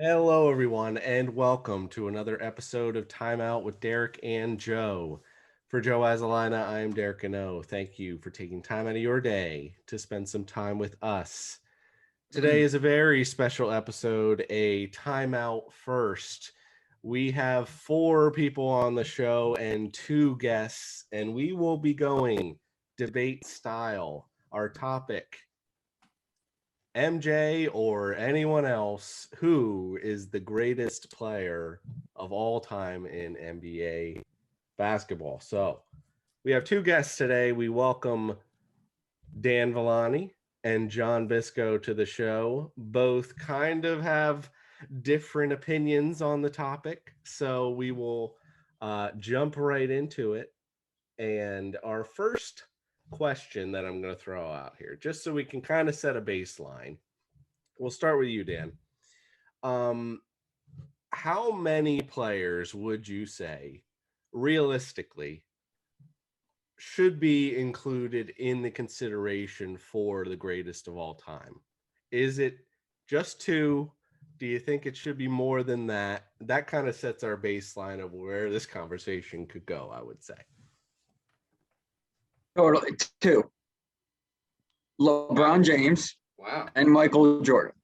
Hello, everyone, and welcome to another episode of Timeout with Derek and Joe. For Joe Azalina, I am Derek Gano. Thank you for taking time out of your day to spend some time with us. Today is a very special episode, a Timeout first. We have 4 people on the show and 2 guests, and we will be going debate style. Our topic: MJ or anyone else, who is the greatest player of all time in NBA basketball? So we have 2 guests today. We welcome Dan Villanti and John Bisco to the show. Both kind of have different opinions on the topic. So we will jump right into it. And our first question that I'm going to throw out here, just so we can kind of set a baseline. We'll start with you, Dan. How many players would you say, realistically, should be included in the consideration for the greatest of all time? Is it just 2? Do you think it should be more than that? That kind of sets our baseline of where this conversation could go, I would say. Totally. 2. LeBron James Wow. and Michael Jordan.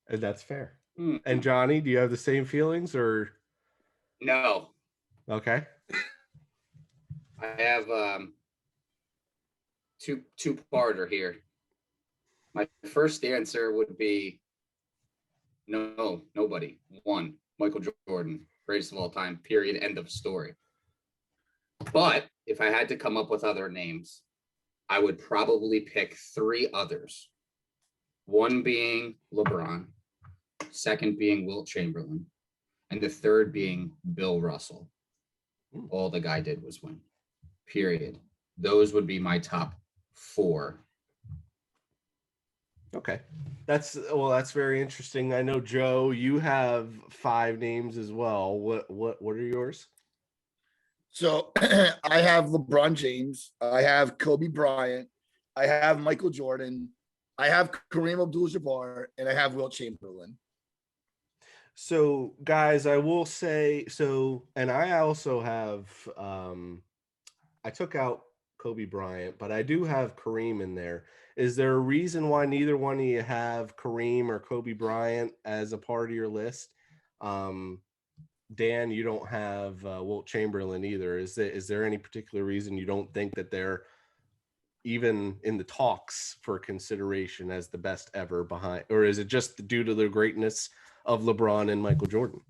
And that's fair. And Johnny, do you have the same feelings or? No. Okay. I have two-parter here. My first answer would be no, nobody. 1, Michael Jordan, greatest of all time, period, end of story. But if I had to come up with other names, I would probably pick 3 others. 1 being LeBron, 2nd being Wilt Chamberlain, and the 3rd being Bill Russell. All the guy did was win, period. Those would be my top 4. Okay. That's very interesting. I know, Joe, you have 5 names as well. What are yours? So I have LeBron James, I have Kobe Bryant, I have Michael Jordan, I have Kareem Abdul-Jabbar, and I have Wilt Chamberlain. So, guys, I will say and I also have I took out Kobe Bryant, but I do have Kareem in there. Is there a reason why neither one of you have Kareem or Kobe Bryant as a part of your list? Dan, you don't have Wilt Chamberlain either. Is there any particular reason you don't think that they're even in the talks for consideration as the best ever behind, or is it just due to the greatness of LeBron and Michael Jordan?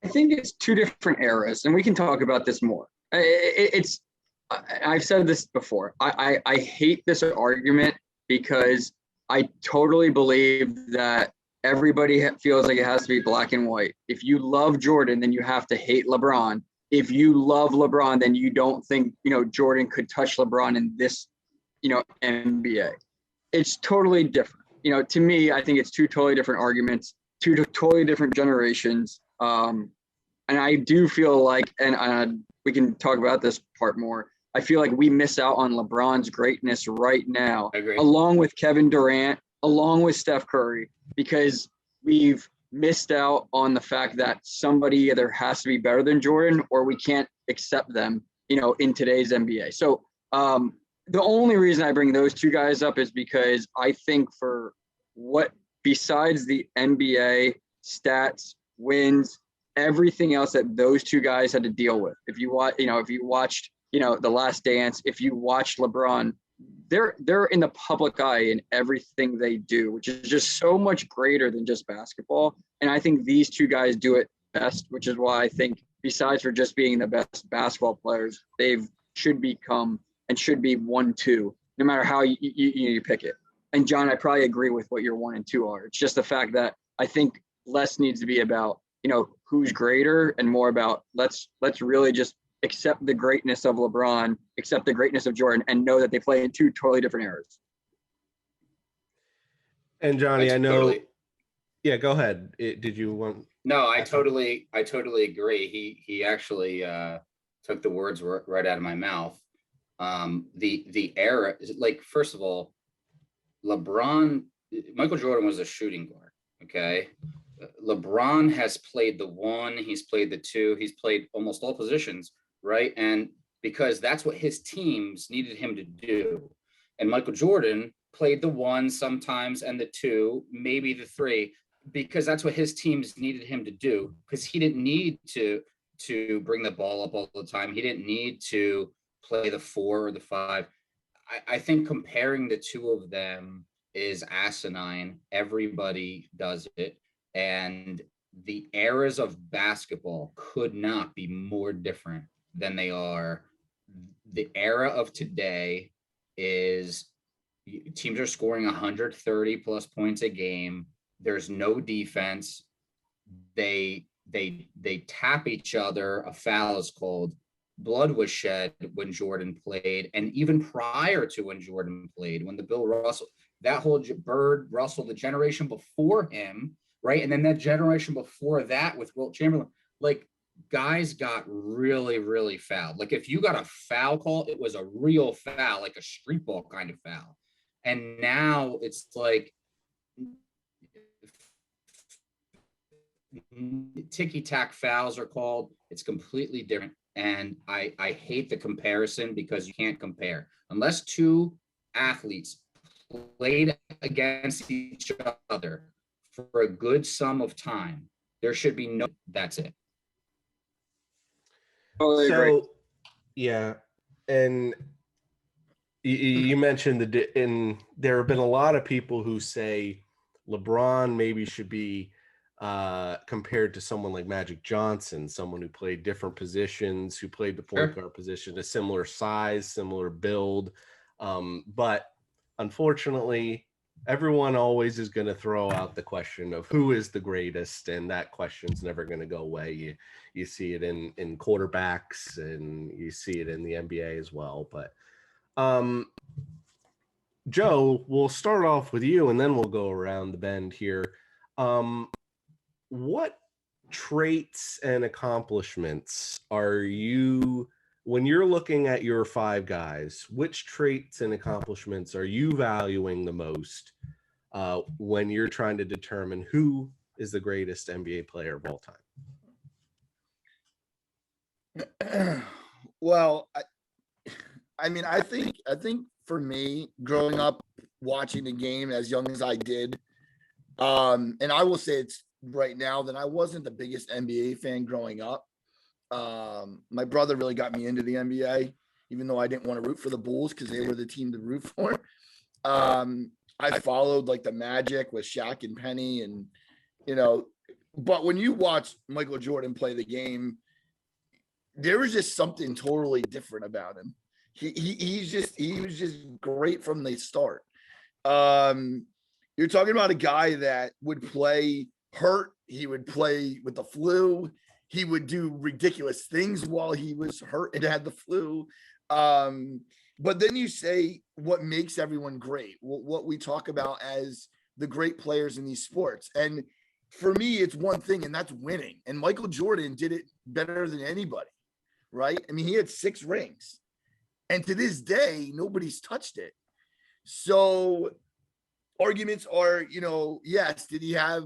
I think it's 2 different eras, and we can talk about this more. I've said this before. I hate this argument because I totally believe that everybody feels like it has to be black and white. If you love Jordan, then you have to hate LeBron. If you love LeBron, then you don't think, Jordan could touch LeBron in this, NBA. It's totally different. To me, I think it's 2 totally different arguments, 2 totally different generations. And I do feel like, and we can talk about this part more, I feel like we miss out on LeBron's greatness right now, along with Kevin Durant, along with Steph Curry, because we've missed out on the fact that somebody either has to be better than Jordan or we can't accept them, in today's NBA. So the only reason I bring those 2 guys up is because I think for what, besides the NBA stats, wins, everything else that those 2 guys had to deal with. If you watched, The Last Dance, if you watched LeBron, they're in the public eye in everything they do, which is just so much greater than just basketball. And I think these 2 guys do it best, which is why I think besides for just being the best basketball players, they've should become and should be 1-2, no matter how you pick it. And John, I probably agree with what your 1 and 2 are. It's just the fact that I think less needs to be about, who's greater and more about let's really just accept the greatness of LeBron, accept the greatness of Jordan, and know that they play in 2 totally different eras. And Johnny, I know. Yeah, go ahead. Did you want? No, I totally agree. He actually took the words right out of my mouth. The era, like, first of all, LeBron Michael Jordan was a shooting guard. Okay. LeBron has played the 1, he's played the 2, he's played almost all positions, right? And because that's what his teams needed him to do. And Michael Jordan played the 1 sometimes and the 2, maybe the 3, because that's what his teams needed him to do, because he didn't need to bring the ball up all the time. He didn't need to play the 4 or the 5. I think comparing the two of them is asinine. Everybody does it. And the eras of basketball could not be more different than they are. The era of today is teams are scoring 130 plus points a game. There's no defense. They tap each other. A foul is called. Blood was shed when Jordan played, and even prior to when Jordan played, when the Bill Russell, that whole Bird, Russell, the generation before him, right? And then that generation before that with Wilt Chamberlain, like guys got really, really fouled. Like if you got a foul call, it was a real foul, like a street ball kind of foul. And now it's like ticky-tack fouls are called. It's completely different. And I hate the comparison because you can't compare. Unless two athletes played against each other for a good sum of time, there should be no, that's it. Totally agree. Yeah. And you mentioned and there have been a lot of people who say LeBron maybe should be compared to someone like Magic Johnson, someone who played different positions, who played the point guard position, a similar size, similar build. But unfortunately, everyone always is going to throw out the question of who is the greatest, and that question's never going to go away. You see it in quarterbacks, and you see it in the NBA as well. But Joe, we'll start off with you, and then we'll go around the bend here. What traits and accomplishments are you, when you're looking at your 5 guys, which traits and accomplishments are you valuing the most when you're trying to determine who is the greatest NBA player of all time? Well, I mean, I think for me, growing up watching the game as young as I did, and I will say it's right now that I wasn't the biggest NBA fan growing up. My brother really got me into the NBA, even though I didn't want to root for the Bulls because they were the team to root for. I followed like the Magic with Shaq and Penny, and but when you watch Michael Jordan play the game, there was just something totally different about him. He was just great from the start. You're talking about a guy that would play hurt. He would play with the flu. He would do ridiculous things while he was hurt and had the flu. But then you say what makes everyone great, what we talk about as the great players in these sports. And for me, it's one thing, and that's winning. And Michael Jordan did it better than anybody, right? I mean, he had 6 rings. And to this day, nobody's touched it. So arguments are, yes, did he have,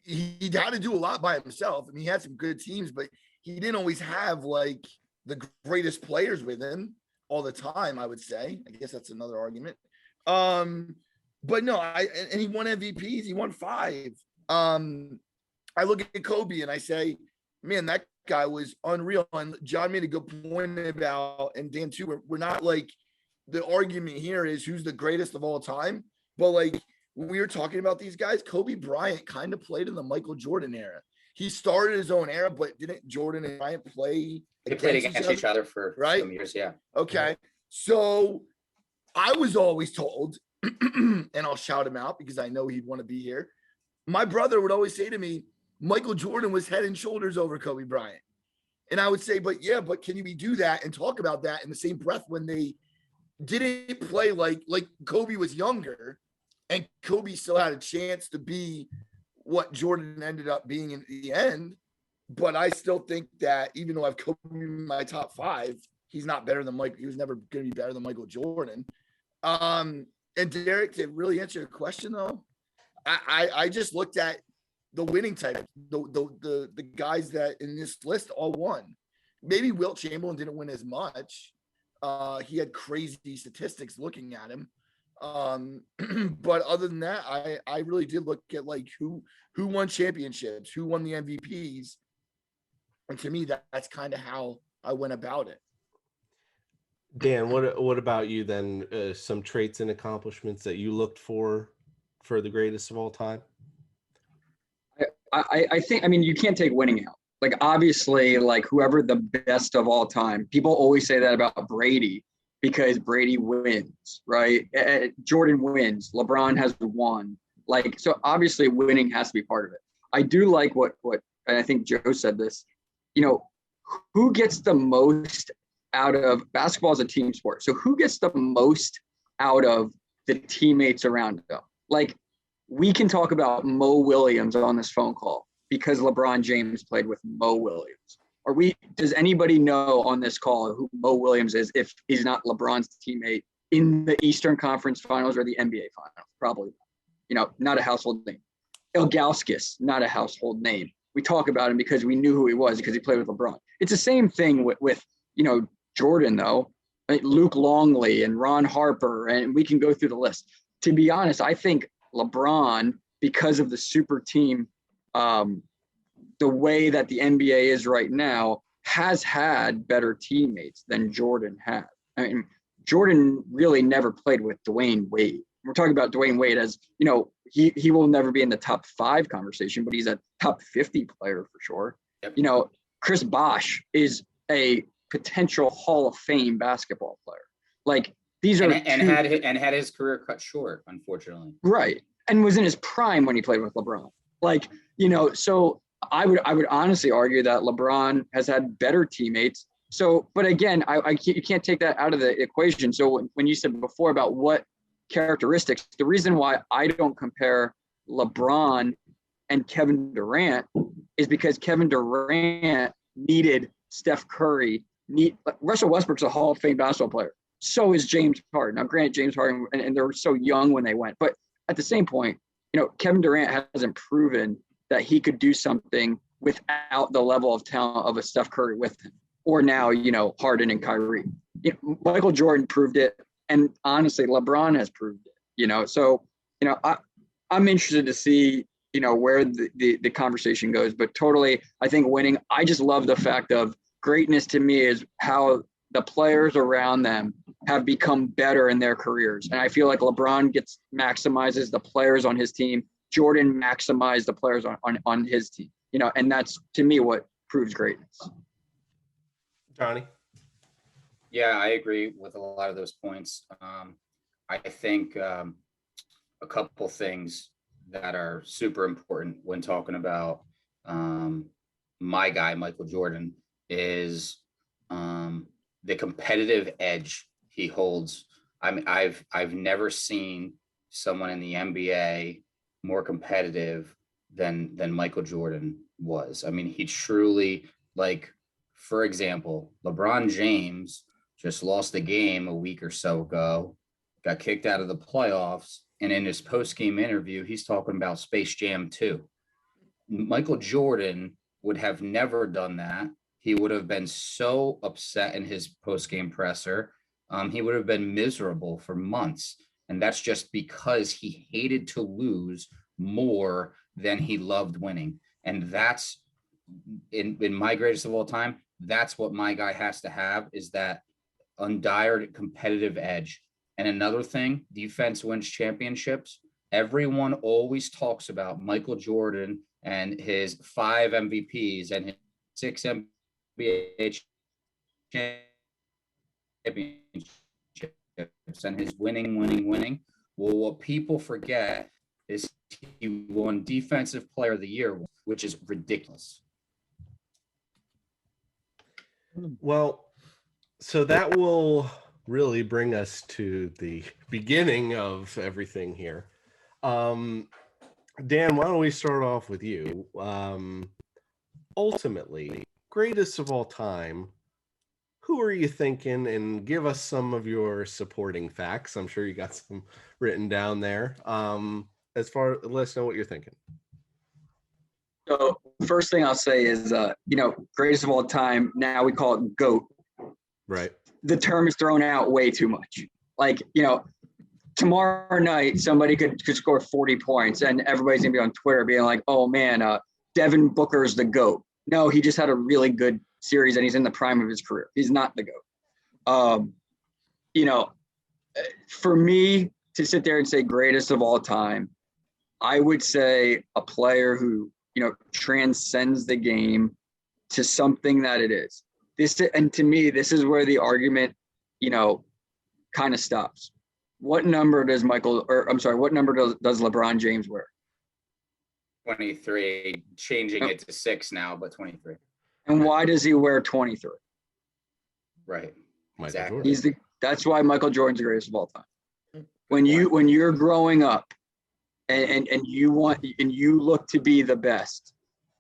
he had to do a lot by himself. I mean, he had some good teams, but he didn't always have like the greatest players with him all the time, I would say. I guess that's another argument. But no, and he won MVPs. He won 5. I look at Kobe and I say, man, that guy was unreal. And John made a good point about, and Dan too, we're not like, the argument here is who's the greatest of all time. But like when we were talking about these guys, Kobe Bryant kind of played in the Michael Jordan era. He started his own era, but didn't Jordan and Bryant play? They played against each other for some years, yeah. Okay. So I was always told, and I'll shout him out because I know he'd want to be here. My brother would always say to me, Michael Jordan was head and shoulders over Kobe Bryant. And I would say, but can you do that and talk about that in the same breath when they didn't play like Kobe was younger and Kobe still had a chance to be what Jordan ended up being in the end. But I still think that even though I've Kobe in my top 5, he's not better than Mike. He was never going to be better than Michael Jordan. And Derek, to really answer your question though, I just looked at the winning type, the guys that in this list all won. Maybe Wilt Chamberlain didn't win as much. He had crazy statistics looking at him. But other than that, I really did look at like who won championships, who won the MVPs. And to me, that's kind of how I went about it. Dan, what about you then? Some traits and accomplishments that you looked for the greatest of all time? I think, I mean, you can't take winning out. Like, obviously, like whoever the best of all time, people always say that about Brady because Brady wins, right? Jordan wins. LeBron has won. Like, so obviously winning has to be part of it. I do like what, and I think Joe said this, you know, who gets the most out of basketball as a team sport? So who gets the most out of the teammates around them? Like, we can talk about Mo Williams on this phone call because LeBron James played with Mo Williams. Does anybody know on this call who Mo Williams is if he's not LeBron's teammate in the Eastern Conference Finals or the NBA Finals? Probably, you know, not a household name. Ilgauskas, not a household name. We talk about him because we knew who he was because he played with LeBron. It's the same thing with you know, Jordan though, like Luke Longley and Ron Harper, and we can go through the list. To be honest, I think LeBron, because of the super team, the way that the NBA is right now, has had better teammates than Jordan had. I mean, Jordan really never played with Dwayne Wade. We're talking about Dwayne Wade as, you know, he will never be in the top 5 conversation, but he's a top 50 player for sure. Yep. You know, Chris Bosh is a potential Hall of Fame basketball player. Like, these are had his career cut short, unfortunately. Right. And was in his prime when he played with LeBron. Like, you know, so I would honestly argue that LeBron has had better teammates. So, but again, you can't take that out of the equation. So when you said before about what characteristics, the reason why I don't compare LeBron and Kevin Durant is because Kevin Durant needed Steph Curry. Russell Westbrook's a Hall of Fame basketball player. So is James Harden. Now, granted, James Harden, and they were so young when they went, but at the same point, you know, Kevin Durant hasn't proven that he could do something without the level of talent of a Steph Curry with him, or now, you know, Harden and Kyrie. You know, Michael Jordan proved it, and honestly, LeBron has proved it. You know, so you know, I'm interested to see, you know, where the conversation goes. But totally, I think winning. I just love the fact of greatness to me is how the players around them have become better in their careers. And I feel like LeBron maximizes the players on his team. Jordan maximized the players on his team, you know, and that's to me what proves greatness. Johnny? Yeah, I agree with a lot of those points. I think a couple things that are super important when talking about my guy, Michael Jordan, is the competitive edge he holds. I mean, I've never seen someone in the NBA more competitive than Michael Jordan was. I mean, he truly, like, for example, LeBron James just lost a game a week or so ago, got kicked out of the playoffs, and in his post-game interview, he's talking about Space Jam 2. Michael Jordan would have never done that. He would have been so upset in his post-game presser. He would have been miserable for months. And that's just because he hated to lose more than he loved winning. And that's, in my greatest of all time, that's what my guy has to have, is that undired competitive edge. And another thing, defense wins championships. Everyone always talks about Michael Jordan and his 5 MVPs and his 6 NBA championships and his winning. Well, what people forget is he won Defensive Player of the Year, which is ridiculous. Well, so that will really bring us to the beginning of everything here. Dan, why don't we start off with you? Ultimately, greatest of all time, who are you thinking? And give us some of your supporting facts. I'm sure you got some written down there. As far, let us know what you're thinking. So first thing I'll say is, greatest of all time. Now we call it GOAT. Right. The term is thrown out way too much. Like, tomorrow night somebody could score 40 points and everybody's gonna be on Twitter being like, oh man, Devin Booker's the GOAT. No, he just had a really good series and he's in the prime of his career. He's not the GOAT. For me to sit there and say greatest of all time, I would say a player who, transcends the game to something that it is. And to me, this is where the argument, kind of stops. What number does what number does LeBron James wear? 23, changing it to 6 now, but 23. And why does he wear 23? Right. Exactly. Jordan. That's why Michael Jordan's the greatest of all time. When you're growing up and you look to be the best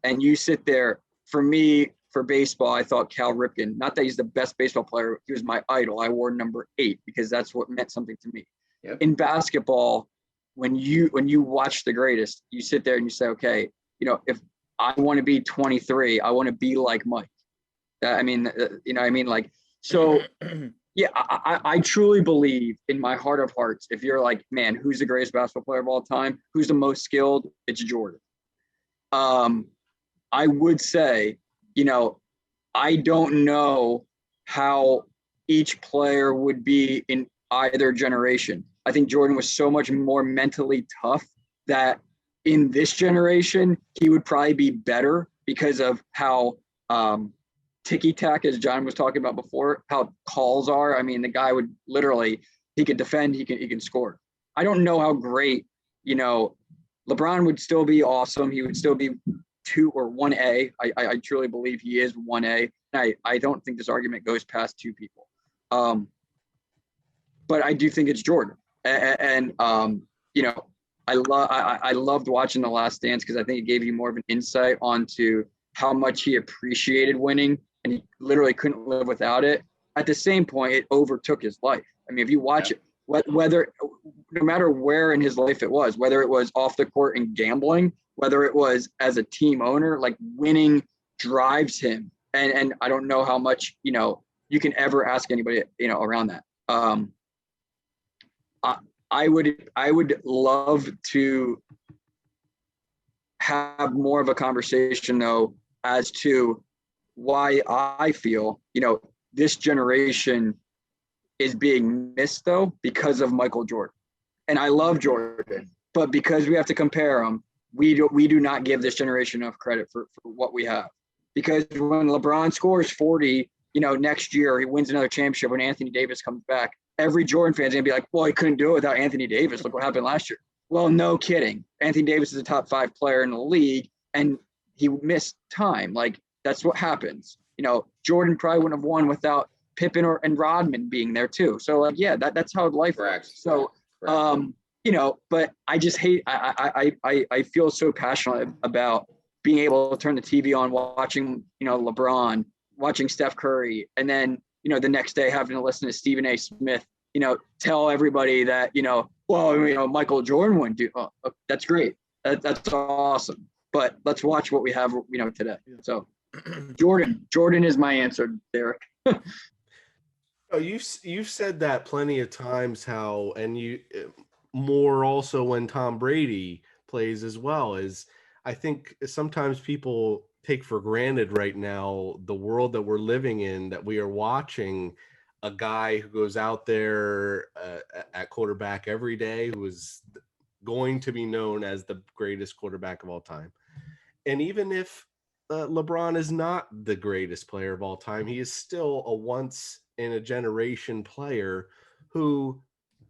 and you sit there, for me, for baseball, I thought Cal Ripken, not that he's the best baseball player, he was my idol. I wore number 8 because that's what meant something to me. Yep. In basketball, when you watch the greatest, you sit there and you say, okay, if I want to be 23, I want to be like Mike. So yeah, I truly believe in my heart of hearts, if you're like, man, who's the greatest basketball player of all time? Who's the most skilled? It's Jordan. I would say, I don't know how each player would be in either generation. I think Jordan was so much more mentally tough that in this generation, he would probably be better because of how ticky-tack, as John was talking about before, how calls are. I mean, the guy would literally, he could defend, he can score. I don't know how great, LeBron would still be awesome. He would still be 2 or 1A. I truly believe he is 1A. I don't think this argument goes past 2 people. But I do think it's Jordan. And I loved watching The Last Dance because I think it gave you more of an insight onto how much he appreciated winning and he literally couldn't live without it. At the same point, it overtook his life. I mean, if you watch it, whether no matter where in his life it was, whether it was off the court and gambling, whether it was as a team owner, like winning drives him. And I don't know how much, you can ever ask anybody, around that. I would love to have more of a conversation though, as to why I feel, this generation is being missed though, because of Michael Jordan. And I love Jordan, but because we have to compare them, we do not give this generation enough credit for what we have. Because when LeBron scores 40, next year he wins another championship when Anthony Davis comes back, every Jordan fan's gonna be like, well, he couldn't do it without Anthony Davis. Look what happened last year. Well, no kidding. Anthony Davis is a top 5 player in the league and he missed time. Like, that's what happens. Jordan probably wouldn't have won without Pippen and Rodman being there too. So like, yeah, that's how life works. So, but I just hate, I feel so passionate about being able to turn the TV on, watching, LeBron, watching Steph Curry, and then, the next day having to listen to Stephen A. Smith, tell everybody that, Michael Jordan wouldn't do. Oh, that's great. That's awesome. But let's watch what we have, today. So Jordan is my answer, Derek. Oh, you've said that plenty of times, how, and you more also when Tom Brady plays as well, is I think sometimes people take for granted right now the world that we're living in, that we are watching a guy who goes out there at quarterback every day, who is going to be known as the greatest quarterback of all time. And even if LeBron is not the greatest player of all time, he is still a once in a generation player who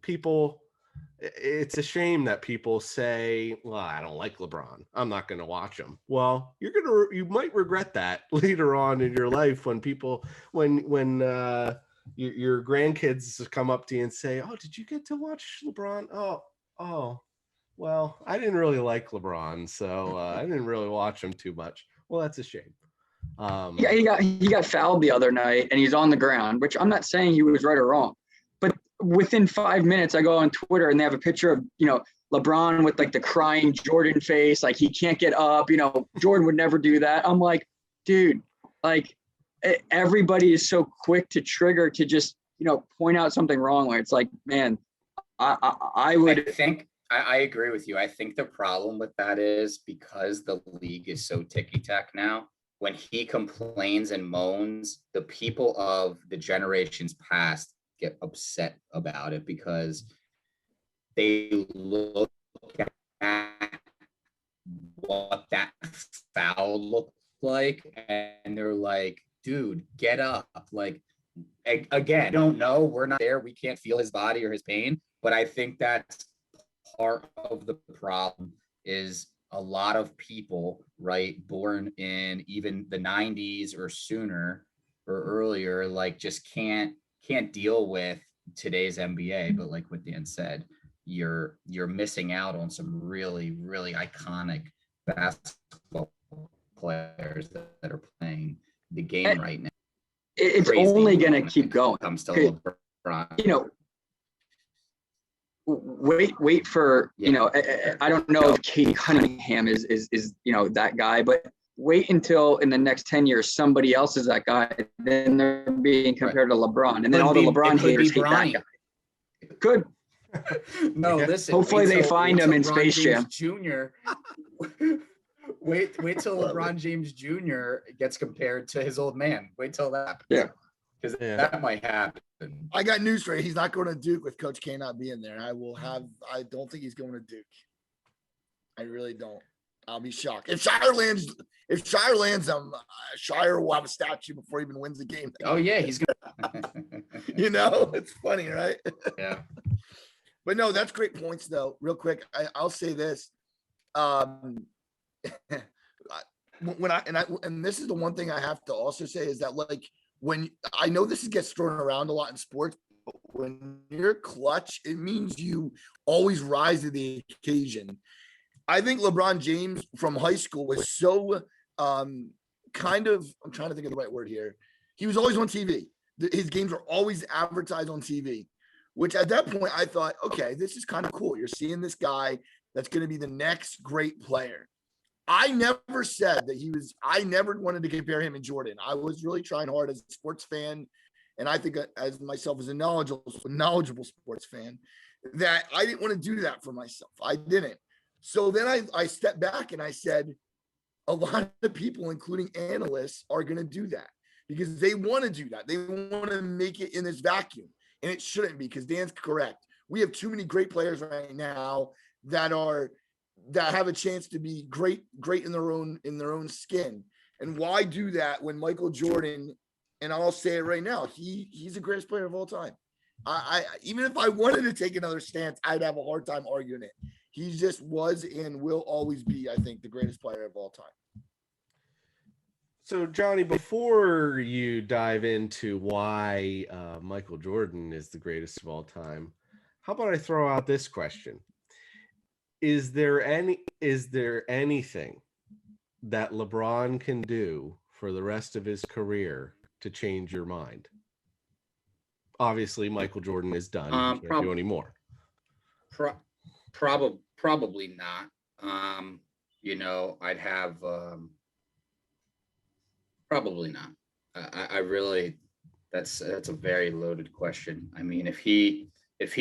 people, it's a shame that people say, well, I don't like LeBron, I'm not going to watch him. Well, you might regret that later on in your life when your grandkids come up to you and say, oh, did you get to watch LeBron? Oh, well, I didn't really like LeBron, so I didn't really watch him too much. Well, that's a shame. Yeah, he got fouled the other night, and he's on the ground, which I'm not saying he was right or wrong, but within 5 minutes, I go on Twitter and they have a picture of LeBron with like the crying Jordan face, like he can't get up. Jordan would never do that. I'm like, dude, like everybody is so quick to trigger to just point out something wrong. Where it's like, man, I agree with you. I think the problem with that is because the league is so ticky-tack now. When he complains and moans, the people of the generations past get upset about it because they look at what that foul looked like and they're like, dude, get up. Like, again, don't know. We're not there. We can't feel his body or his pain. But I think that's part of the problem is a lot of people, right, born in even the 90s or sooner or earlier, like just can't deal with today's NBA. But like what Dan said, you're missing out on some really, really iconic basketball players that are playing the game right now. It's only going to keep going. Comes to LeBron. Wait for I don't know if Kate Cunningham is that guy, but wait until in the next 10 years somebody else is that guy. Then they're being compared to LeBron, and then all the LeBron haters hate that guy. Good. No, listen. Hopefully they find him in Space Jam. Jr. wait till LeBron James Jr. gets compared to his old man. Wait till that happens. Yeah. Because that might happen. I got news for you. He's not going to Duke with Coach K not being there. I don't think he's going to Duke. I really don't. I'll be shocked. If Shire lands, Shire will have a statue before he even wins the game. Oh yeah, he's gonna. It's funny, right? Yeah. But no, that's great points though. Real quick, I'll say this. When this is the one thing I have to also say is that like when I know this gets thrown around a lot in sports, but when you're clutch, it means you always rise to the occasion. I think LeBron James from high school was so I'm trying to think of the right word here. He was always on TV. His games were always advertised on TV, which at that point I thought, okay, this is kind of cool. You're seeing this guy that's going to be the next great player. I never said that I never wanted to compare him and Jordan. I was really trying hard as a sports fan. And I think as myself as a knowledgeable sports fan, that I didn't want to do that for myself. I didn't. So then I stepped back and I said, a lot of people, including analysts, are going to do that because they want to do that. They want to make it in this vacuum. And it shouldn't be, because Dan's correct. We have too many great players right now that have a chance to be great in their own skin. And why do that when Michael Jordan, and I'll say it right now, he's the greatest player of all time. I even if I wanted to take another stance, I'd have a hard time arguing it. He just was and will always be, I think, the greatest player of all time. So, Johnny, before you dive into why Michael Jordan is the greatest of all time, how about I throw out this question? Is there anything that LeBron can do for the rest of his career to change your mind? Obviously, Michael Jordan is done. He can't do any more. Probably not. I'd have probably not. I really, that's a very loaded question. I mean, if he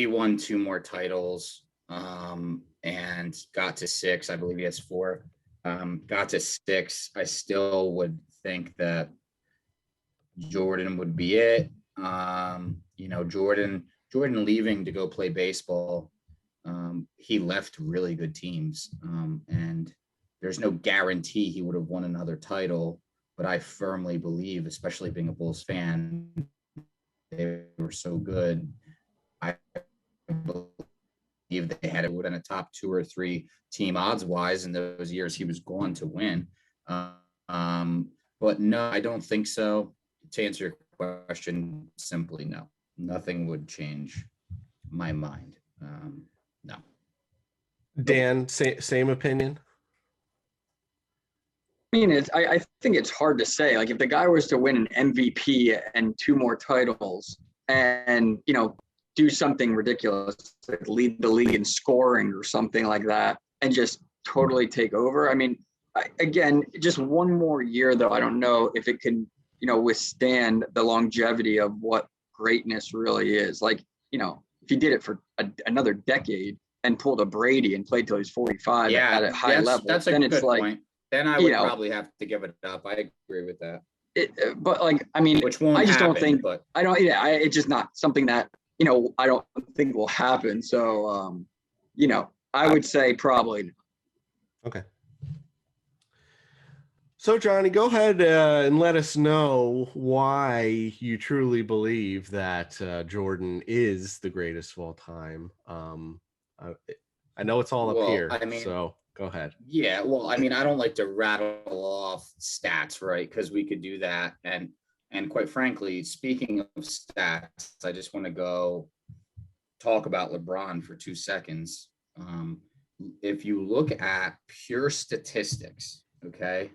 won 2 more titles and got to 6, I believe he has 4, got to 6, I still would think that Jordan would be it. Jordan leaving to go play baseball, he left really good teams, and there's no guarantee he would have won another title, but I firmly believe, especially being a Bulls fan, they were so good. I believe they had it within a top 2 or 3 team odds wise in those years he was going to win. But no, I don't think so. To answer your question, simply no. Nothing would change my mind. No. Dan, same opinion? mean, I think it's hard to say. Like, if the guy was to win an MVP and 2 more titles and, do something ridiculous, like lead the league in scoring or something like that, and just totally take over. I mean, again, just 1 more year, though, I don't know if it can, withstand the longevity of what greatness really is. Like, if he did it for another decade and pulled a Brady and played till he's 45 at a high level, that's a then good it's like, point. Then I would probably have to give it up. I agree with that. But like, I mean, which won't I just happen, don't think, but it's just not something that, I don't think will happen. So, I would say probably not. Okay. So, Johnny, go ahead and let us know why you truly believe that Jordan is the greatest of all time. I know it's all up here, so go ahead. Yeah, well, I mean, I don't like to rattle off stats, right? Because we could do that. And quite frankly, speaking of stats, I just want to go talk about LeBron for 2 seconds. If you look at pure statistics, okay,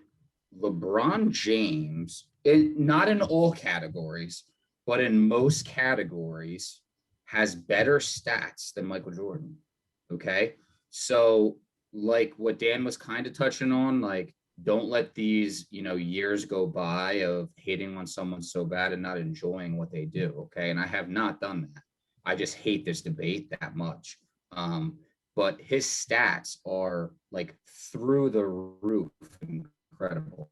LeBron James, not in all categories, but in most categories, has better stats than Michael Jordan. Okay. So, like what Dan was kind of touching on, like, don't let these, years go by of hating on someone so bad and not enjoying what they do. Okay. And I have not done that. I just hate this debate that much. But his stats are like through the roof incredible.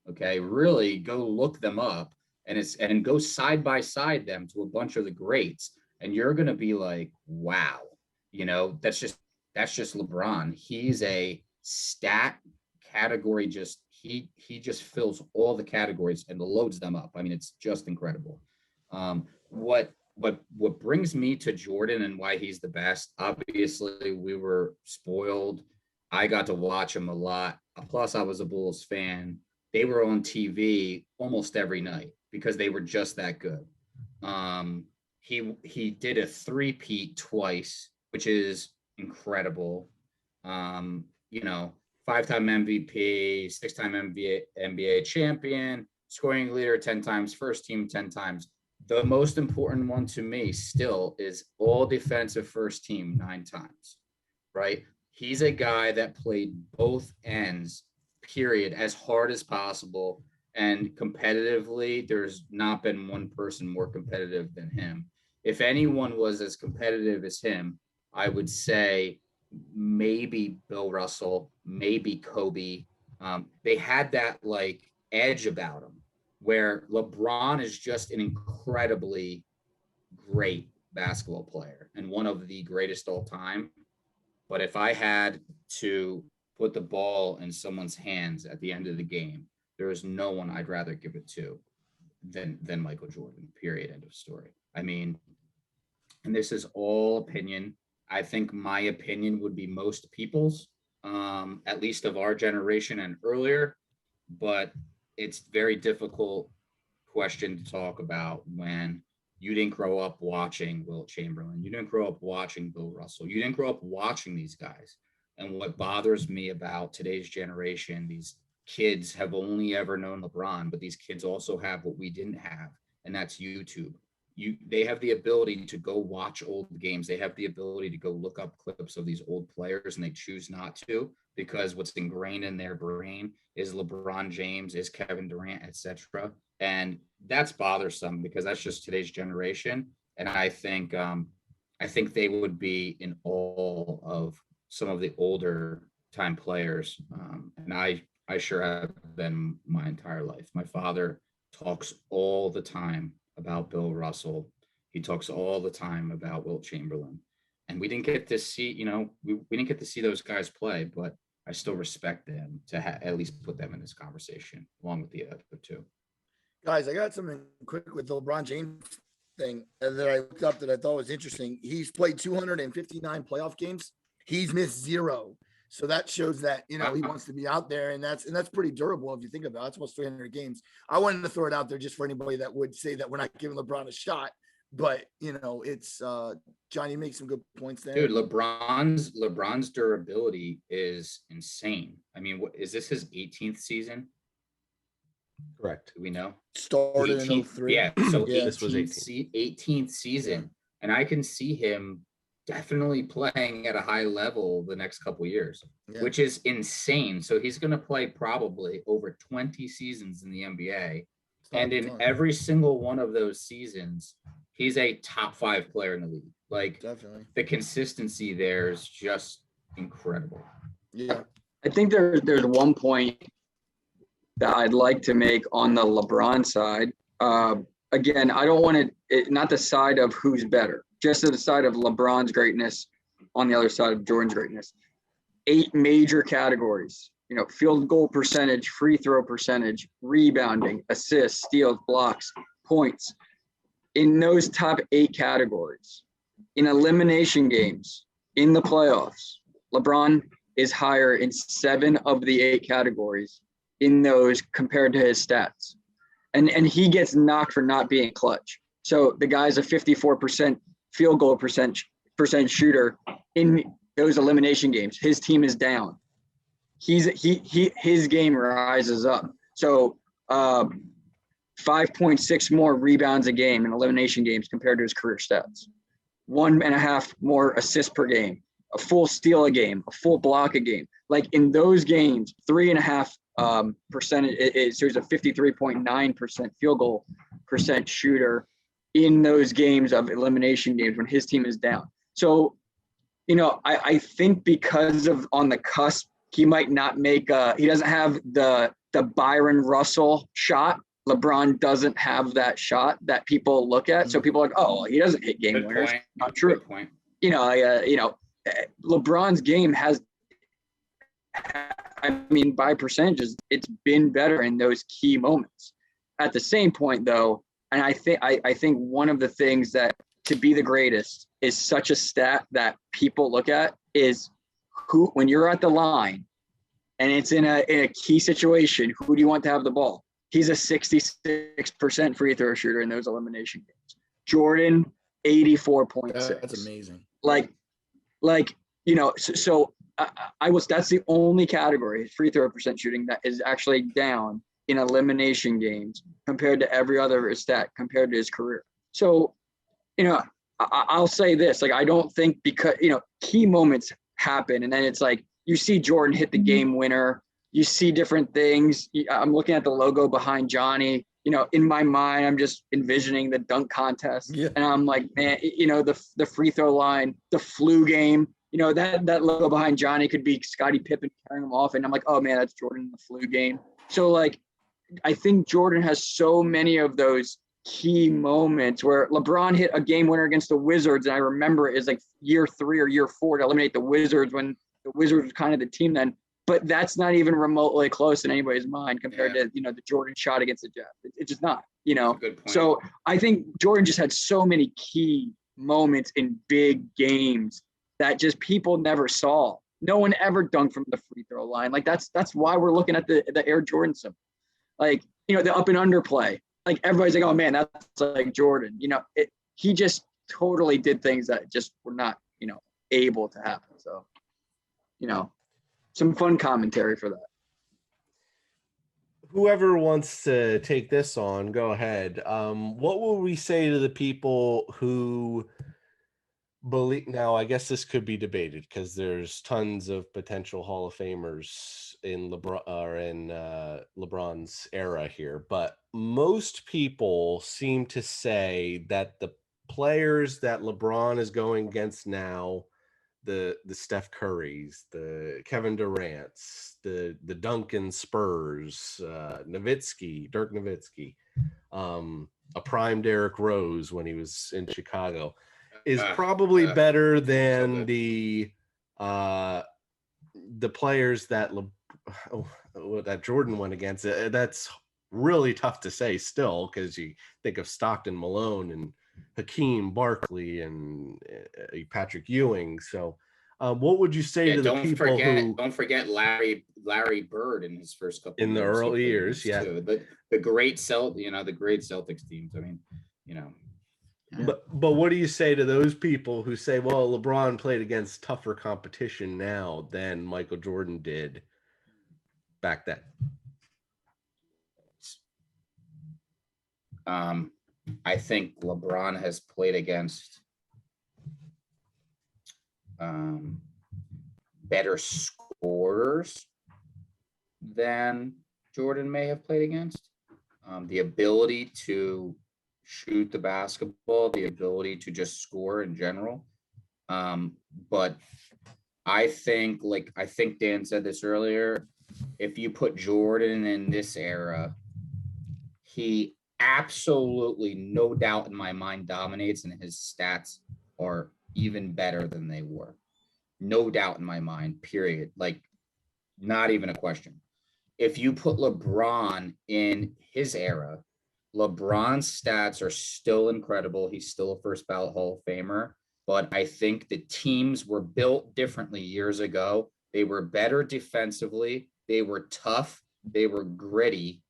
Okay. Really go look them up and go side by side them to a bunch of the greats. And you're going to be like, wow, that's just LeBron. He's a stat category. He just fills all the categories and loads them up. I mean, it's just incredible. What brings me to Jordan and why he's the best, obviously we were spoiled. I got to watch him a lot. Plus I was a Bulls fan. They were on TV almost every night because they were just that good. He did a 3-peat twice, which is incredible. 5-time MVP, 6-time NBA champion, scoring leader 10 times, first team 10 times. The most important one to me still is all defensive first team 9 times, right? He's a guy that played both ends, period, as hard as possible. And competitively, there's not been one person more competitive than him. If anyone was as competitive as him, I would say maybe Bill Russell, maybe Kobe. They had that like edge about them where LeBron is just an incredibly great basketball player and one of the greatest all time. But if I had to put the ball in someone's hands at the end of the game, there is no one I'd rather give it to than Michael Jordan, period, end of story. I mean, and this is all opinion. I think my opinion would be most people's, at least of our generation and earlier, but it's very difficult question to talk about when you didn't grow up watching Wilt Chamberlain. You didn't grow up watching Bill Russell. You didn't grow up watching these guys. And what bothers me about today's generation, these kids have only ever known LeBron, but these kids also have what we didn't have, and that's YouTube. They have the ability to go watch old games. They have the ability to go look up clips of these old players, and they choose not to because what's ingrained in their brain is LeBron James, is Kevin Durant, etc. And that's bothersome because that's just today's generation. And I think they would be in awe of some of the older time players. And I sure have been my entire life. My father talks all the time about Bill Russell. He talks all the time about Wilt Chamberlain. And we didn't get to see, we didn't get to see those guys play, but I still respect them to at least put them in this conversation along with the other two. Guys, I got something quick with the LeBron James thing that I looked up that I thought was interesting. He's played 259 playoff games. He's missed 0. So that shows that, he wants to be out there, and that's pretty durable if you think about it. It's almost 300 games. I wanted to throw it out there just for anybody that would say that we're not giving LeBron a shot. But it's Johnny makes some good points there. Dude, LeBron's durability is insane. I mean, what is this, his 18th season? Correct. Do we know? Started in 18th, 03. yeah. So Yeah. This was 18th season, and I can see him definitely playing at a high level the next couple years, Yeah. which is insane. So he's going to play probably over 20 seasons in the NBA, and in every single one of those seasons, he's a top 5 player in the league. Like, Definitely. the consistency there is just incredible. Yeah. I think there's one point that I'd like to make on the LeBron side. Again, I don't want to, not the side of who's better, just the side of LeBron's greatness on the other side of Jordan's greatness. 8 major categories, field goal percentage, free throw percentage, rebounding, assists, steals, blocks, points. In those top 8 categories, in elimination games, in the playoffs, LeBron is higher in 7 of the 8 categories in those compared to his stats. And he gets knocked for not being clutch. So the guy's a 54% field goal percent shooter in those elimination games. His team is down. His game rises up. So 5.6 more rebounds a game in elimination games compared to his career stats. 1.5 more assists per game, a full steal a game, a full block a game. Like in those games, 3.5 percentage. So he's a 53.9% field goal percent shooter in those games of elimination games when his team is down. So, I think because of on the cusp, he might not make he doesn't have the Byron Russell shot. LeBron doesn't have that shot that people look at. So people are like, oh, he doesn't hit game winners. Not true. Good point. LeBron's game has, by percentages, it's been better in those key moments. At the same point, though, and I think one of the things that to be the greatest is such a stat that people look at is who, when you're at the line and it's in a key situation, who do you want to have the ball? He's a 66% free throw shooter in those elimination games. Jordan, 84.6. That's amazing. That's the only category, free throw percent shooting, that is actually down in elimination games compared to every other stat compared to his career. So, I'll say this, I don't think because, key moments happen and then it's like, you see Jordan hit the game winner, you see different things. I'm looking at the logo behind Johnny, in my mind, I'm just envisioning the dunk contest. Yeah. And I'm like, man, the free throw line, the flu game, that logo behind Johnny could be Scottie Pippen carrying him off. And I'm like, oh man, that's Jordan in the flu game. So I think Jordan has so many of those key moments where LeBron hit a game winner against the Wizards. And I remember it was like year 3 or year 4 to eliminate the Wizards when the Wizards was kind of the team then. But that's not even remotely close in anybody's mind compared to, the Jordan shot against the Jets. It's just not, Good point. So I think Jordan just had so many key moments in big games that just people never saw. No one ever dunked from the free throw line. That's why we're looking at the Air Jordan symbol. The up and under play. Everybody's like, oh man, that's like Jordan. He just totally did things that just were not, able to happen. So, some fun commentary for that. Whoever wants to take this on, go ahead. What will we say to the people who believe? Now, I guess this could be debated because there's tons of potential Hall of Famers in LeBron's era here, but most people seem to say that the players that LeBron is going against now, the Steph Currys, the Kevin Durant's, the Duncan Spurs, Dirk Nowitzki, a prime Derrick Rose when he was in Chicago, is probably better than the players that that Jordan went against. That's really tough to say still, because you think of Stockton, Malone, and Hakeem Barkley and Patrick Ewing. So what would you say to the people who don't forget Larry Bird in his first couple in the early years? Yeah. Too. The great the great Celtics teams. I mean, But what do you say to those people who say, well, LeBron played against tougher competition now than Michael Jordan did back then? I think LeBron has played against better scorers than Jordan may have played against. The ability to shoot the basketball, the ability to just score in general. But I think Dan said this earlier, if you put Jordan in this era, he absolutely, no doubt in my mind, dominates, and his stats are even better than they were. No doubt in my mind, period. Like, not even a question. If you put LeBron in his era, LeBron's stats are still incredible. He's still a first ballot Hall of Famer, but I think the teams were built differently years ago. They were better defensively. They were tough. They were gritty.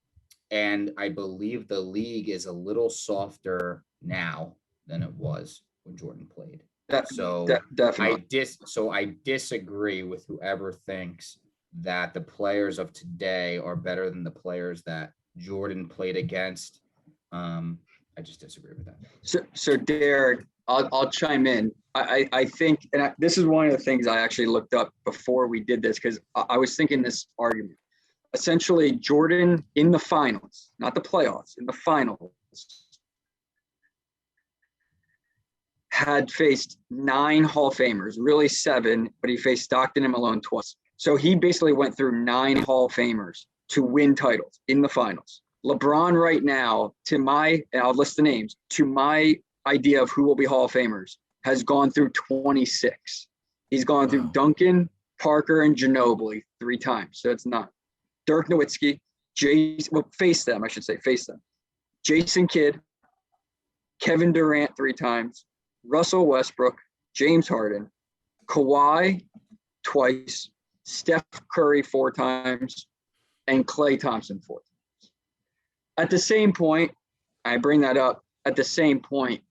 And I believe the league is a little softer now than it was when Jordan played. Definitely. I disagree with whoever thinks that the players of today are better than the players that Jordan played against. I just disagree with that. So Derek, I'll chime in. I think, and this is one of the things I actually looked up before we did this, because I was thinking this argument. Essentially, Jordan in the finals, not the playoffs, in the finals, had faced 9 Hall of Famers, really 7, but he faced Stockton and Malone twice. So he basically went through 9 Hall of Famers to win titles in the finals. LeBron right now, and I'll list the names, to my idea of who will be Hall of Famers, has gone through 26. He's gone through Duncan, Parker, and Ginobili 3 times. So it's not. Dirk Nowitzki, face them. Jason Kidd, Kevin Durant 3 times, Russell Westbrook, James Harden, Kawhi twice, Steph Curry 4 times, and Klay Thompson 4 times. At the same point, I bring that up, at the same point,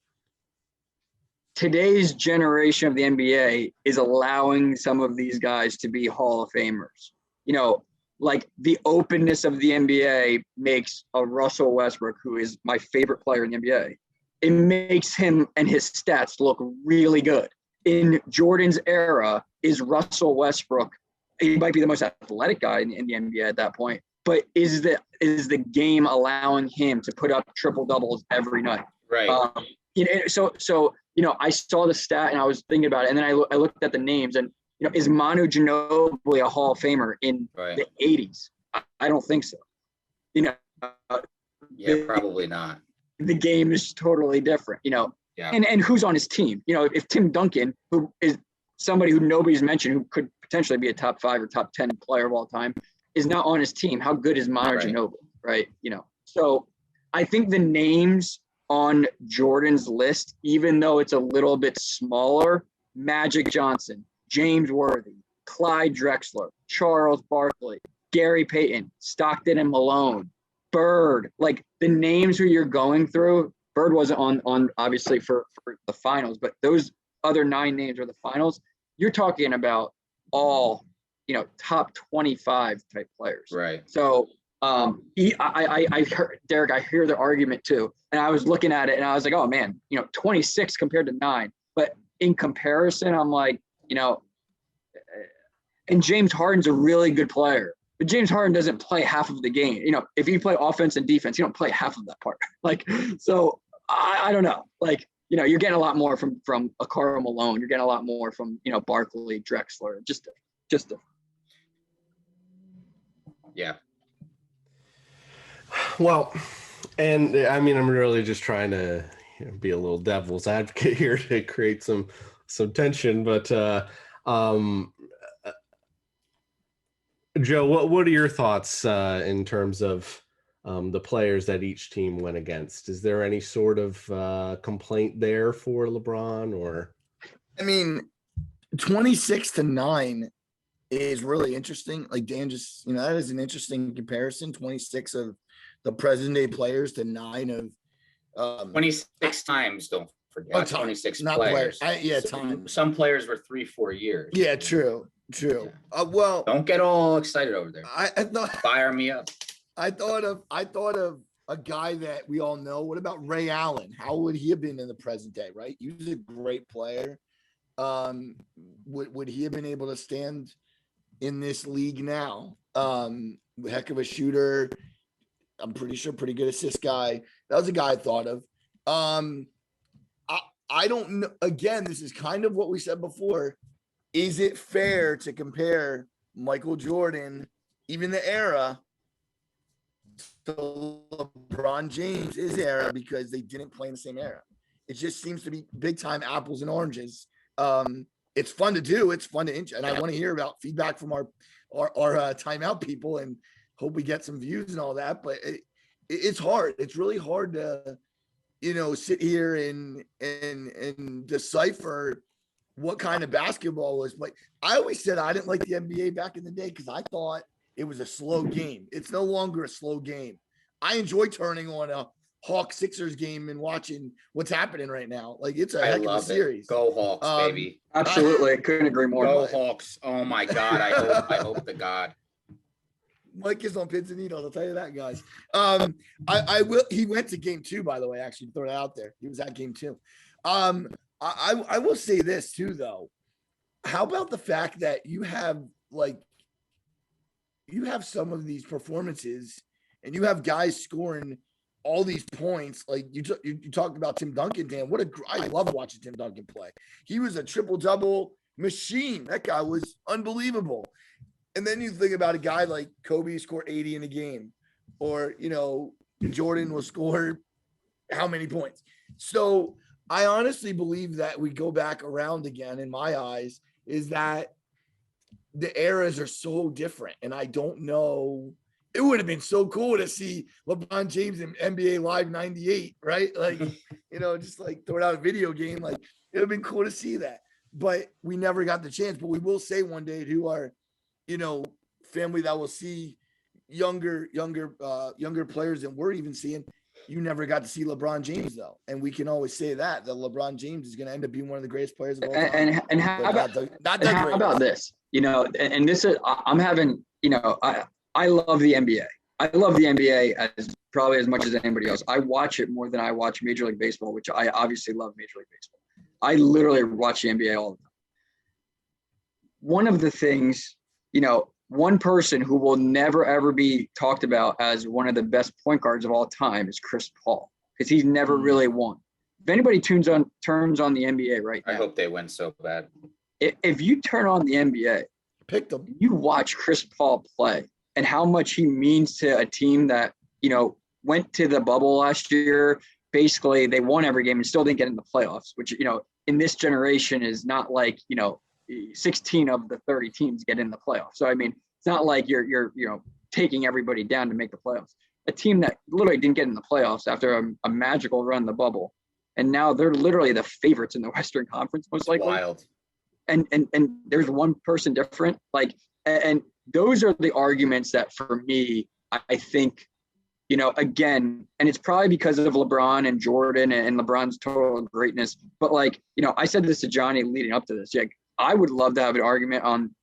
today's generation of the NBA is allowing some of these guys to be Hall of Famers. You know, like the openness of the NBA makes a Russell Westbrook, who is my favorite player in the NBA, it makes him and his stats look really good. In Jordan's era, is Russell Westbrook, he might be the most athletic guy in the NBA at that point, but is the game allowing him to put up triple doubles every night? Right. So I saw the stat and I was thinking about it, and then I looked at the names, and is Manu Ginobili a Hall of Famer in the 80s? I don't think so. Probably not. The game is totally different, Yeah. And who's on his team? If Tim Duncan, who is somebody who nobody's mentioned, who could potentially be a top 5 or top 10 player of all time, is not on his team, how good is Manu Ginobili, right? So I think the names on Jordan's list, even though it's a little bit smaller, Magic Johnson, James Worthy, Clyde Drexler, Charles Barkley, Gary Payton, Stockton and Malone, Bird, like the names who you're going through. Bird wasn't on obviously for the finals, but those other 9 names are the finals. You're talking about all, top 25 type players. Right. So I heard, Derek, I hear the argument too. And I was looking at it and I was like, oh man, 26 compared to 9. But in comparison, I'm like, and James Harden's a really good player, but James Harden doesn't play half of the game. If you play offense and defense, you don't play half of that part. So I don't know. You're getting a lot more from a Karl Malone. You're getting a lot more from, Barkley, Drexler, just. Yeah. Well, and I mean, I'm really just trying to be a little devil's advocate here to create some tension, but Joe, what are your thoughts in terms of the players that each team went against? Is there any sort of complaint there for LeBron, or? I mean, 26-9 is really interesting. Like Dan just, that is an interesting comparison. 26 of the present day players to 9 of 26 times, don't forget. Oh, time, 26 not players. Time. Some players were 3-4 years. Yeah, true. Yeah. Well, Don't get all excited over there. I thought Fire me up. I thought of a guy that we all know. What about Ray Allen? How would he have been in the present day? Right, he was a great player. Would he have been able to stand in this league now? Heck of a shooter. I'm pretty sure pretty good assist guy. That was a guy I thought of. I don't know. Again, this is kind of what we said before. Is it fair to compare Michael Jordan, even the era, to LeBron James, his era, because they didn't play in the same era? It just seems to be big time apples and oranges. It's fun to do. It's fun to and I want to hear about feedback from our timeout people and hope we get some views and all that. But it's hard. It's really hard to, sit here and decipher what kind of basketball was. Like I always said, I didn't like the NBA back in the day because I thought it was a slow game. It's no longer a slow game. I enjoy turning on a Hawks Sixers game and watching what's happening right now. Like it's a heck of a series. Go Hawks, baby. Absolutely. I couldn't agree more. Go Hawks. Oh my God. I hope to God. Mike is on pins and needles. I'll tell you that, guys. He went to game 2, by the way, actually, throw it out there. He was at game 2. I will say this too, though. How about the fact that you have some of these performances and you have guys scoring all these points? Like you talked about Tim Duncan, Dan. I love watching Tim Duncan play. He was a triple-double machine. That guy was unbelievable. And then you think about a guy like Kobe scored 80 in a game, or, Jordan will score how many points. So I honestly believe that we go back around again, in my eyes, is that the eras are so different. And I don't know. It would have been so cool to see LeBron James in NBA Live 98, right? Like, just like throw it out a video game. Like it would have been cool to see that. But we never got the chance. But we will say one day to our family that will see younger players than we're even seeing. You never got to see LeBron James though, and we can always say that LeBron James is going to end up being one of the greatest players of all time. And how about this? And this is I'm having. I love the NBA. I love the NBA as probably as much as anybody else. I watch it more than I watch Major League Baseball, which I obviously love Major League Baseball. I literally watch the NBA all the time. One of the things. One person who will never, ever be talked about as one of the best point guards of all time is Chris Paul, because he's never really won. If anybody turns on the NBA right now, I hope they win so bad. If you turn on the NBA, pick them. You watch Chris Paul play and how much he means to a team that, went to the bubble last year. Basically, they won every game and still didn't get in the playoffs, which, in this generation is not like, 16 of the 30 teams get in the playoffs. So, I mean, it's not like you're taking everybody down to make the playoffs. A team that literally didn't get in the playoffs after a magical run in the bubble. And now they're literally the favorites in the Western Conference, most likely. Wild. And there's one person different. And those are the arguments that for me, I think, again, and it's probably because of LeBron and Jordan and LeBron's total greatness. But I said this to Johnny leading up to this. I would love to have an argument on,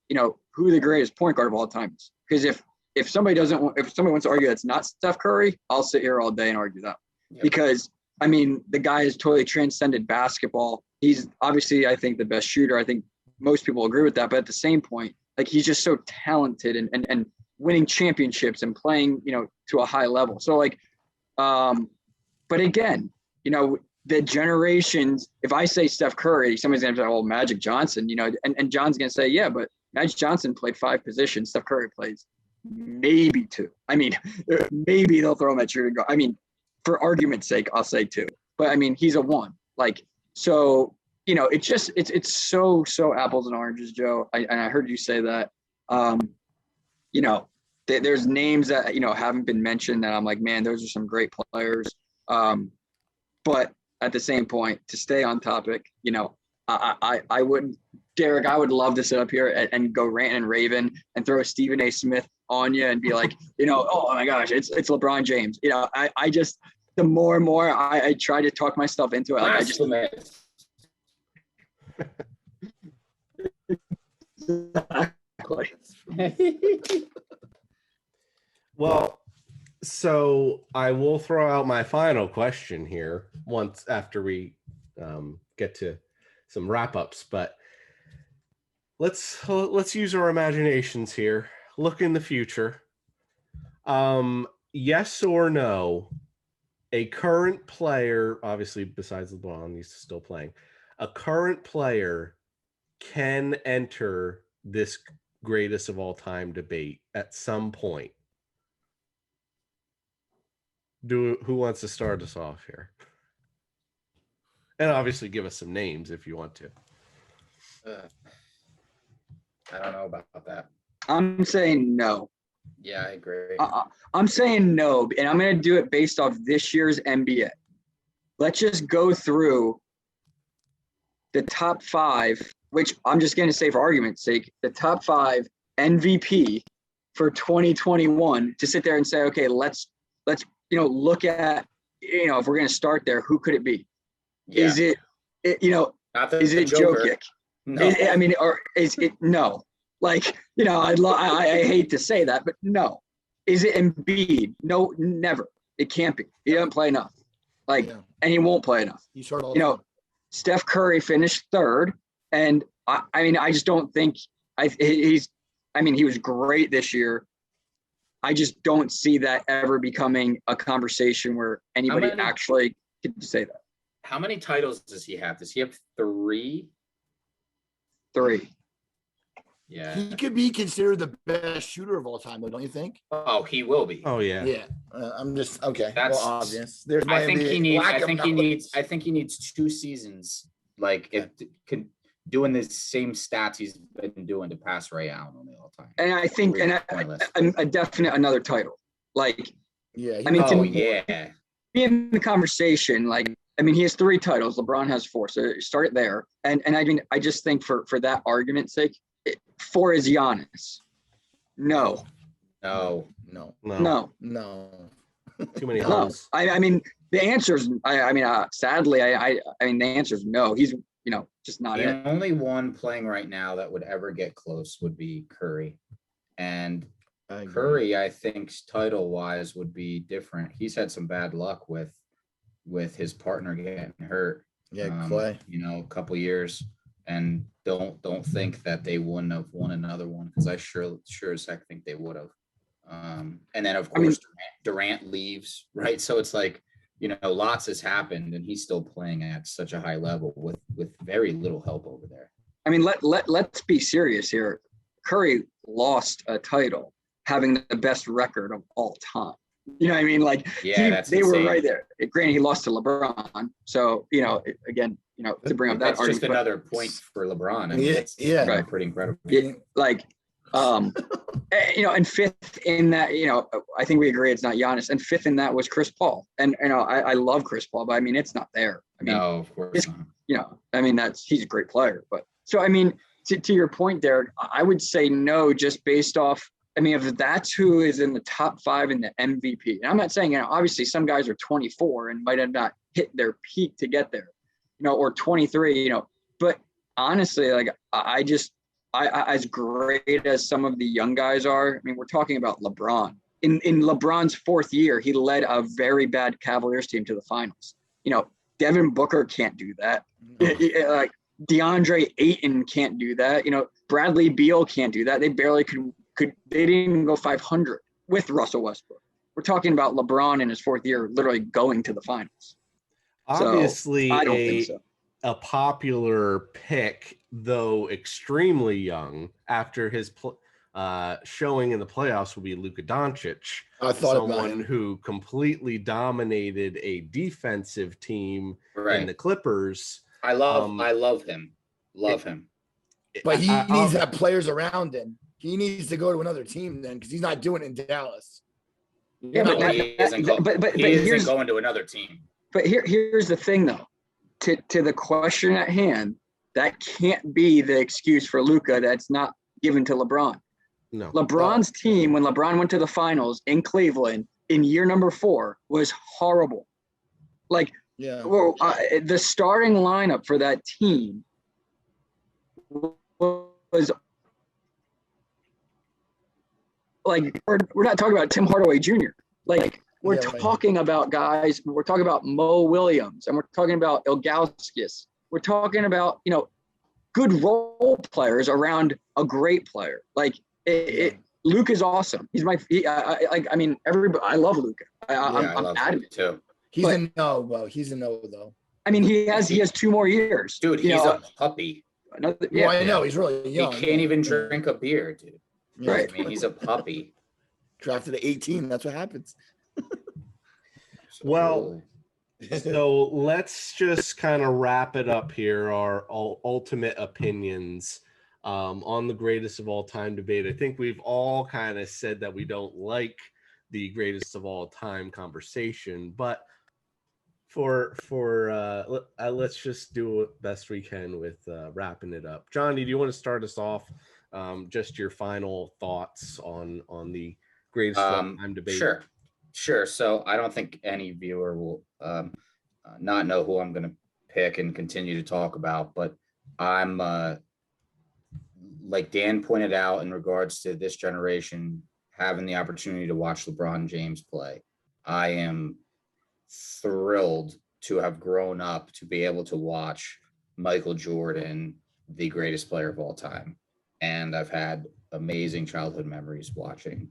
who the greatest point guard of all time is. Because if somebody wants to argue that's not Steph Curry, I'll sit here all day and argue that. Yep. Because, the guy has totally transcended basketball. He's obviously, I think, the best shooter. I think most people agree with that. But at the same point, he's just so talented and winning championships and playing, to a high level. So, but again, the generations, if I say Steph Curry, somebody's going to say, Magic Johnson, and John's going to say, yeah, but Magic Johnson played 5 positions. Steph Curry plays maybe 2. Maybe they'll throw him at shooting guard. For argument's sake, I'll say 2. But he's a 1. So, it's so apples and oranges, Joe. I heard you say that. There's names that, haven't been mentioned that I'm like, man, those are some great players. But at the same point, to stay on topic, I wouldn't, Derek, I would love to sit up here and go rant and raving and throw Stephen A. Smith on you and be like, oh my gosh, it's LeBron James. the more and more I try to talk myself into it. Like, I just Well, so I will throw out my final question here once after we get to some wrap-ups, but let's use our imaginations here. Look in the future. Yes or no, a current player, obviously besides LeBron, he's still playing, a current player can enter this greatest of all time debate at some point. Who wants to start us off here? And obviously give us some names if you want to. I don't know about that. I'm saying no. Yeah, I agree. I'm saying no, and I'm going to do it based off this year's NBA. Let's just go through the top 5, which I'm just going to say for argument's sake, the top 5 MVP for 2021 to sit there and say, okay, let's look at, if we're going to start there, who could it be? Yeah. Is it Not is it Joker. Jokic? No. Or is it no? Like, I hate to say that, but no. Is it Embiid? No, never. It can't be. He doesn't play enough. And he won't play enough. He's hurt all the time. Steph Curry finished 3rd, and I just don't think he was great this year. I just don't see that ever becoming a conversation where anybody actually could say that. How many titles does he have? Does he have 3? 3. Yeah. He could be considered the best shooter of all time, though, don't you think? Oh, he will be. Oh yeah. Yeah. I'm just okay. That's obvious. There's I think he needs. lack of knowledge. I think he needs 2 seasons, doing the same stats he's been doing to pass Ray Allen on the all time. And I think, a definite another title. Yeah. To be in the conversation, he has 3 titles. LeBron has 4, so start there. And I just think for that argument's sake, 4 is Giannis. No. No. Too many holes. The answer is, sadly, the answer is no. He's, just not it. The only one playing right now that would ever get close would be Curry. And Curry, I think, title-wise would be different. He's had some bad luck with his partner getting hurt. Yeah, Clay. A couple years. And don't think that they wouldn't have won another one, because I sure as heck think they would have. And then of course Durant leaves, right? So it's lots has happened, and he's still playing at such a high level with very little help over there. Let's be serious here. Curry lost a title having the best record of all time. You know what I mean? They were right there. Granted, he lost to LeBron. So, again, to bring up that That's argument. just another point for LeBron. It's pretty incredible. And 5th in that, I think we agree it's not Giannis. And 5th in that was Chris Paul. And, I love Chris Paul, but it's not there. No, of course not. He's a great player. But so, to your point, Derek, I would say no, just based off. If that's who is in the top 5 in the MVP, and I'm not saying, obviously some guys are 24 and might have not hit their peak to get there, or 23, but honestly, I as great as some of the young guys are, we're talking about LeBron. In LeBron's 4th year, he led a very bad Cavaliers team to the finals. Devin Booker can't do that. DeAndre Ayton can't do that. Bradley Beal can't do that. They barely could they didn't even go 500 with Russell Westbrook. We're talking about LeBron in his 4th year literally going to the finals. Obviously, I don't think so. A popular pick, though extremely young, after his showing in the playoffs will be Luka Doncic. I thought someone who completely dominated a defensive team in the Clippers. I love him. Love him. But he needs to have players around him. He needs to go to another team then, because he's not doing it in Dallas. Yeah, he isn't going to another team. But here's the thing, though. To the question at hand, that can't be the excuse for Luka that's not given to LeBron. No. LeBron's team, when LeBron went to the finals in Cleveland in year number 4, was horrible. Like, Yeah. well, the starting lineup for that team was like, we're not talking about Tim Hardaway Jr. Like, we're Yeah, right. talking about guys. We're talking about Mo Williams, and we're talking about Ilgauskas. We're talking about, you know, good role players around a great player. Like, Luke is awesome. He's I mean, everybody. I love Luka. I'm love adamant him too. He's a no, bro. He's a no, though. I mean, he has 2 more years. Dude, he's a puppy. Well, I know he's really young. He can't even drink a beer, dude. Yeah. Right. I mean, he's a puppy. Drafted at 18. That's what happens. Well, so let's just kind of wrap it up here. Our ultimate opinions on the greatest of all time debate. I think we've all kind of said that we don't like the greatest of all time conversation, but let's just do what best we can with wrapping it up. Johnny, do you want to start us off? Just your final thoughts on the greatest of all time debate. Sure. So I don't think any viewer will not know who I'm going to pick and continue to talk about, but I'm like Dan pointed out in regards to this generation having the opportunity to watch LeBron James play. I am thrilled to have grown up to be able to watch Michael Jordan, the greatest player of all time. And I've had amazing childhood memories watching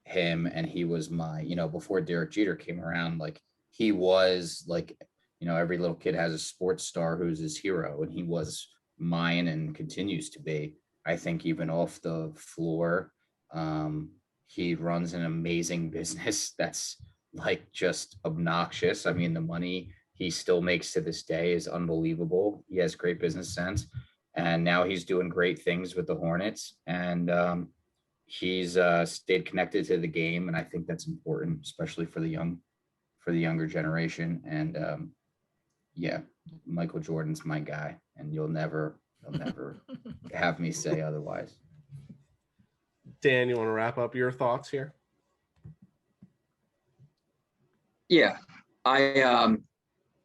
him. And he was my, you know, before Derek Jeter came around, like he was like, you know, every little kid has a sports star who's his hero, and he was mine and continues to be. I think even off the floor, he runs an amazing business that's like just obnoxious. I mean, the money he still makes to this day is unbelievable. He has great business sense, and now he's doing great things with the Hornets, and he's stayed connected to the game, and I think that's important, especially for the younger generation. And yeah, Michael Jordan's my guy, and you'll never have me say otherwise. Dan, you want to wrap up your thoughts here? Yeah, I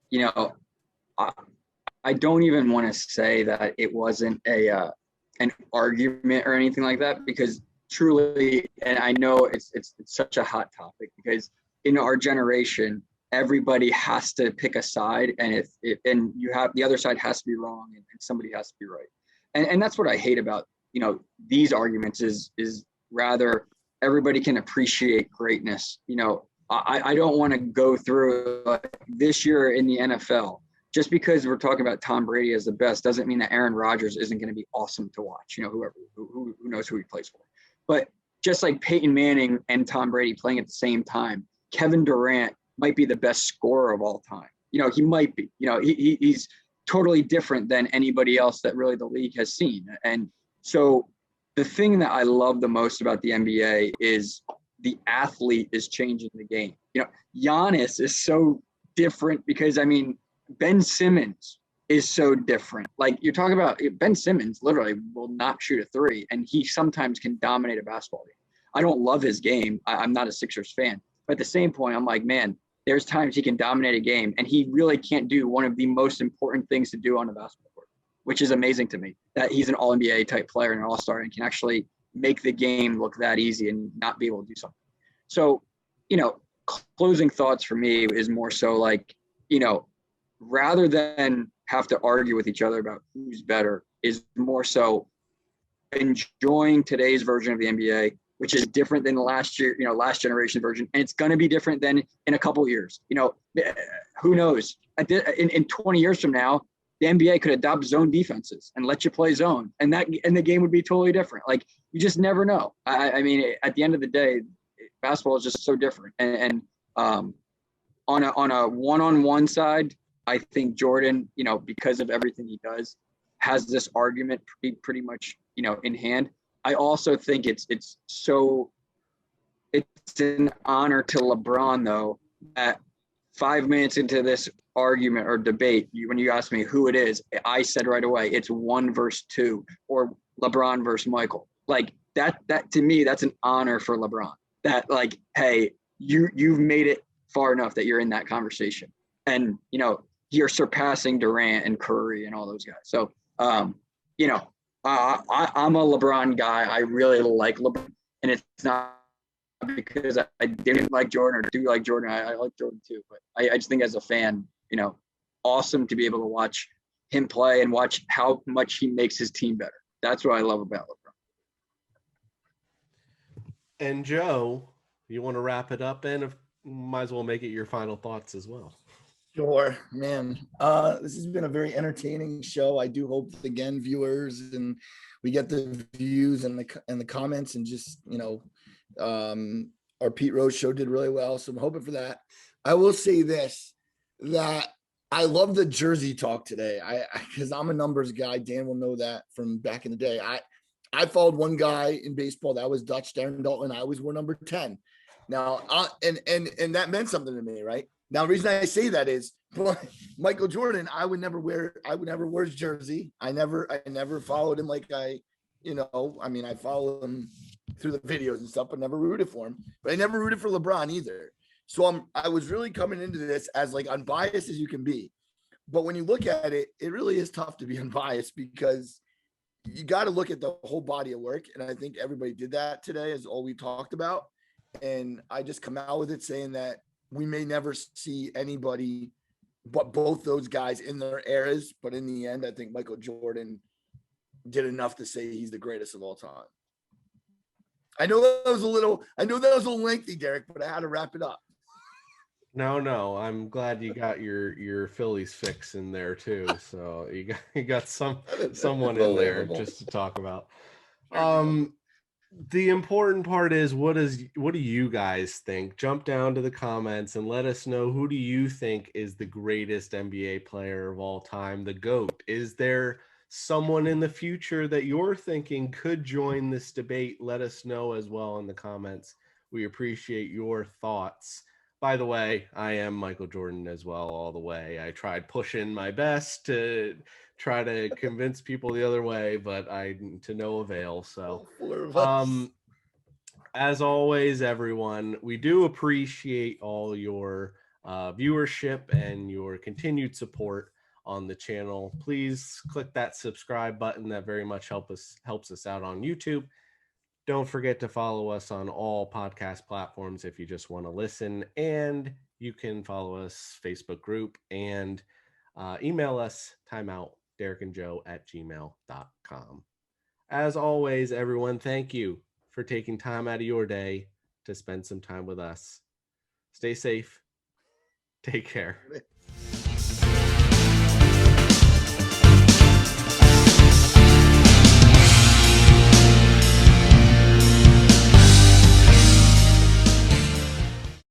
you know, I don't even want to say that it wasn't an argument or anything like that, because truly, and I know it's such a hot topic, because in our generation, everybody has to pick a side, and and you have the other side has to be wrong, and somebody has to be right, and that's what I hate about, you know, these arguments is rather everybody can appreciate greatness. You know, I don't want to go through this year in the NFL. Just because we're talking about Tom Brady as the best doesn't mean that Aaron Rodgers isn't going to be awesome to watch. You know, who knows who he plays for. But just like Peyton Manning and Tom Brady playing at the same time, Kevin Durant might be the best scorer of all time. You know, he might be. You know, he's totally different than anybody else that really the league has seen. And so the thing that I love the most about the NBA is the athlete is changing the game. You know, Giannis is so different because, I mean, Ben Simmons is so different. Like, you're talking about Ben Simmons literally will not shoot a three, and he sometimes can dominate a basketball game. I don't love his game. I'm not a Sixers fan. But at the same point, I'm like, man, there's times he can dominate a game, and he really can't do one of the most important things to do on a basketball court, which is amazing to me, that he's an all-NBA type player and an all-star and can actually make the game look that easy and not be able to do something. So, you know, closing thoughts for me is more so like, you know, rather than have to argue with each other about who's better, is more so enjoying today's version of the NBA, which is different than the last year, you know, last generation version. And it's going to be different than in a couple of years. You know, who knows? In 20 years from now, the NBA could adopt zone defenses and let you play zone, and the game would be totally different. Like, you just never know. I mean, at the end of the day, basketball is just so different. And on a one-on-one side, I think Jordan, you know, because of everything he does, has this argument pretty much, you know, in hand. I also think it's an honor to LeBron, though, that 5 minutes into this argument or debate, when you asked me who it is, I said right away, it's 1 versus 2, or LeBron versus Michael. Like, that to me, that's an honor for LeBron. That, like, hey, you've made it far enough that you're in that conversation. and you're surpassing Durant and Curry and all those guys. So I'm a LeBron guy. I really like LeBron, and it's not because I didn't like Jordan or do like Jordan. I like Jordan too, but I just think as a fan, awesome to be able to watch him play and watch how much he makes his team better. That's what I love about LeBron. And Joe, you want to wrap it up, and might as well make it your final thoughts as well. Sure, man. This has been a very entertaining show. I do hope again, viewers, and we get the views and the comments, and just our Pete Rose show did really well. So I'm hoping for that. I will say this, that I love the jersey talk today. Because I'm a numbers guy. Dan will know that from back in the day. I followed one guy in baseball that was Dutch, Darren Dalton. I always wore number 10. Now, and that meant something to me, right? Now, the reason I say that is Michael Jordan, I would never wear his jersey. I never followed him like I follow him through the videos and stuff, but never rooted for him. But I never rooted for LeBron either. So I was really coming into this as like unbiased as you can be. But when you look at it, it really is tough to be unbiased, because you got to look at the whole body of work. And I think everybody did that today, is all we talked about. And I just come out with it saying that we may never see anybody but both those guys in their eras. But in the end, I think Michael Jordan did enough to say he's the greatest of all time. I know that was a little lengthy, Derek, but I had to wrap it up. No, I'm glad you got your Phillies fix in there too. So you got someone in there just to talk about. The important part is, what do you guys think? Jump down to the comments and let us know, who do you think is the greatest NBA player of all time, the GOAT? Is there someone in the future that you're thinking could join this debate? Let us know as well in the comments. We appreciate your thoughts. By the way, I am Michael Jordan as well, all the way. I tried pushing my best to try to convince people the other way, but to no avail. So as always, everyone, we do appreciate all your viewership and your continued support on the channel. Please click that subscribe button. That very much helps us out on YouTube. Don't forget to follow us on all podcast platforms if you just want to listen, and you can follow us Facebook group, and email us timeout@derekandjoe@gmail.com. As always, everyone, thank you for taking time out of your day to spend some time with us. Stay safe. Take care.